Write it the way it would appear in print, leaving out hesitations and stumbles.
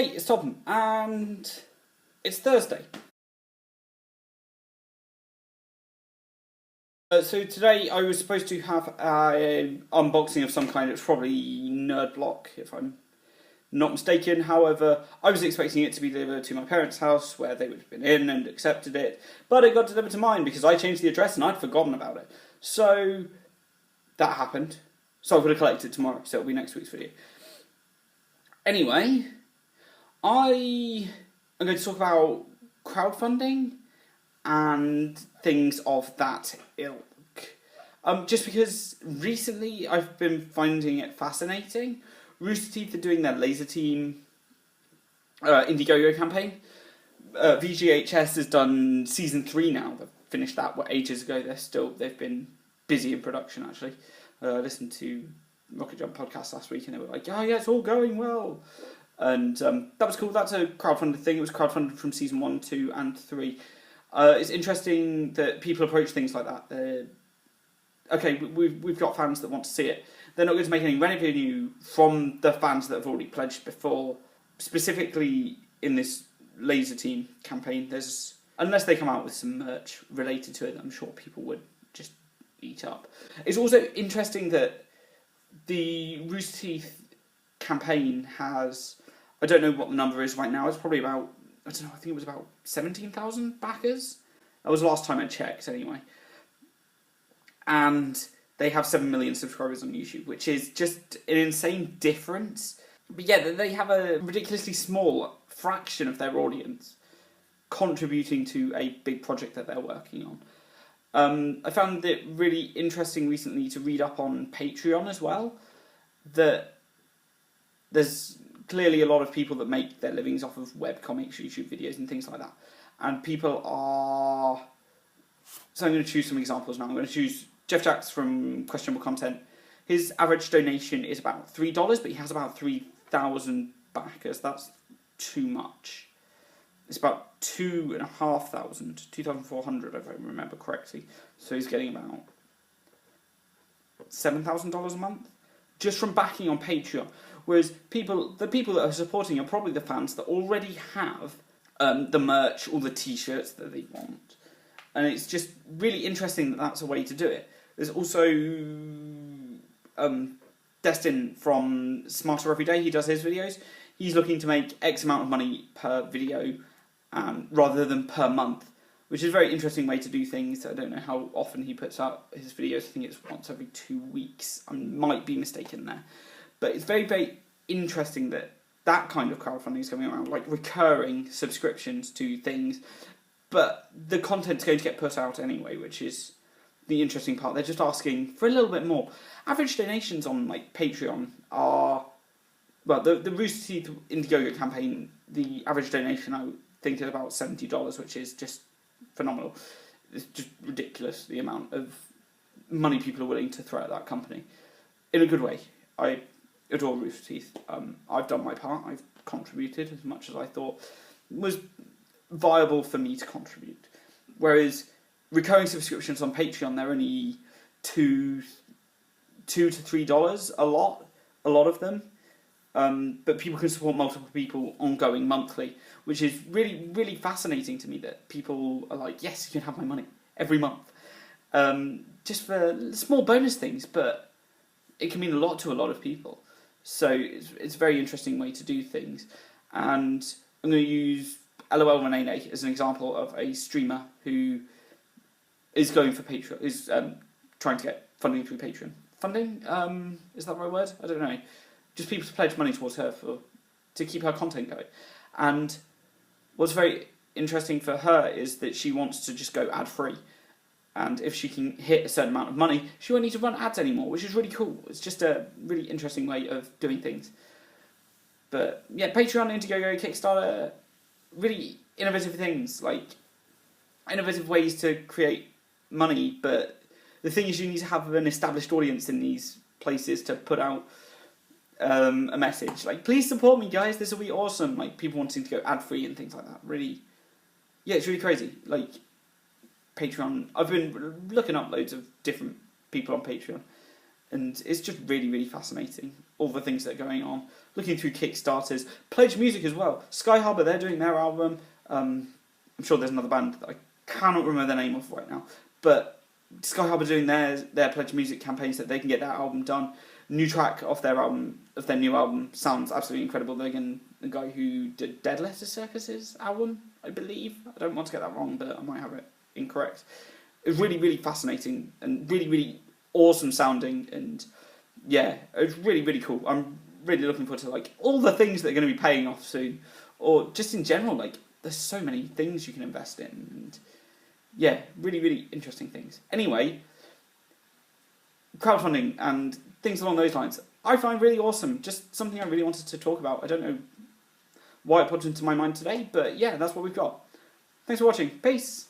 Hey, it's Tom, and it's Thursday. So today I was supposed to have an unboxing of some kind. It's probably Nerd Block, if I'm not mistaken. However, I was expecting it to be delivered to my parents' house, where they would have been in and accepted it. But it got delivered to mine because I changed the address and I'd forgotten about it. So that happened. So I'm going to collect it tomorrow, so it'll be next week's video. Anyway, I am going to talk about crowdfunding and things of that ilk. Just because recently I've been finding it fascinating. Rooster Teeth are doing their Laser Team Indiegogo campaign. VGHS has done season 3 now. They've finished that ages ago. They've been busy in production actually. I listened to Rocket Jump podcast last week and they were like, "Oh yeah, it's all going well." And that was cool. That's a crowdfunded thing. It was crowdfunded from season 1, 2 and 3. It's interesting that people approach things like that. Okay, we've got fans that want to see it. They're not going to make any revenue from the fans that have already pledged before. Specifically in this Laser Team campaign, unless they come out with some merch related to it, I'm sure people would just eat up. It's also interesting that the Rooster Teeth campaign has, I don't know what the number is right now, it's probably about, I don't know, I think it was about 17,000 backers. That was the last time I checked anyway. And they have 7 million subscribers on YouTube, which is just an insane difference. But yeah, they have a ridiculously small fraction of their audience contributing to a big project that they're working on. I found it really interesting recently to read up on Patreon as well, that there's clearly a lot of people that make their livings off of webcomics, YouTube videos and things like that. And people are... So I'm going to choose some examples now. I'm going to choose Jeff Jacks from Questionable Content. His average donation is about $3, but he has about 3,000 backers. That's too much. It's about 2,400 if I remember correctly. So he's getting about $7,000 a month just from backing on Patreon. Whereas the people that are supporting are probably the fans that already have the merch or the t-shirts that they want. And it's just really interesting that that's a way to do it. There's also Destin from Smarter Every Day. He does his videos. He's looking to make X amount of money per video rather than per month, which is a very interesting way to do things. I don't know how often he puts out his videos. I think it's once every 2 weeks. I might be mistaken there. But it's very, very interesting that kind of crowdfunding is coming around, like recurring subscriptions to things. But the content's going to get put out anyway, which is the interesting part. They're just asking for a little bit more. Average donations on like Patreon are... Well, the Rooster Teeth Indiegogo campaign, the average donation I think is about $70, which is just phenomenal. It's just ridiculous, the amount of money people are willing to throw at that company. In a good way. I adore Rooster Teeth. I've done my part. I've contributed as much as I thought was viable for me to contribute. Whereas recurring subscriptions on Patreon, they're only $2 to $3 a lot of them. But people can support multiple people ongoing monthly, which is really, really fascinating to me that people are like, yes, you can have my money every month. Just for small bonus things, but it can mean a lot to a lot of people. So it's a very interesting way to do things. And I'm going to use LOL Renee as an example of a streamer who is going for Patreon, is trying to get funding through Patreon. Funding? Is that the right word? I don't know. Just people to pledge money towards her to keep her content going. And what's very interesting for her is that she wants to just go ad-free. And if she can hit a certain amount of money, she won't need to run ads anymore, which is really cool. It's just a really interesting way of doing things. But yeah, Patreon, Indiegogo, Kickstarter, really innovative things, like innovative ways to create money. But the thing is, you need to have an established audience in these places to put out a message. Like, please support me, guys, this will be awesome. Like, people wanting to go ad-free and things like that. Really, yeah, it's really crazy. Like, Patreon, I've been looking up loads of different people on Patreon, and it's just really, really fascinating. all the things that are going on. Looking through Kickstarters, Pledge Music as well. Sky Harbor, they're doing their album. I'm sure there's another band that I cannot remember the name of right now, but Sky Harbor doing their Pledge Music campaign so that they can get that album done. New track off their new album sounds absolutely incredible. They're again the guy who did Dead Letter Circus's album, I believe. I don't want to get that wrong, but I might have it incorrect. It was really, really fascinating and really, really awesome sounding, and yeah, it was really, really cool. I'm really looking forward to like all the things that are going to be paying off soon, or just in general. Like, there's so many things you can invest in, and yeah, really, really interesting things. Anyway, crowdfunding and things along those lines, I find really awesome. Just something I really wanted to talk about. I don't know why it popped into my mind today, but yeah, that's what we've got. Thanks for watching. Peace.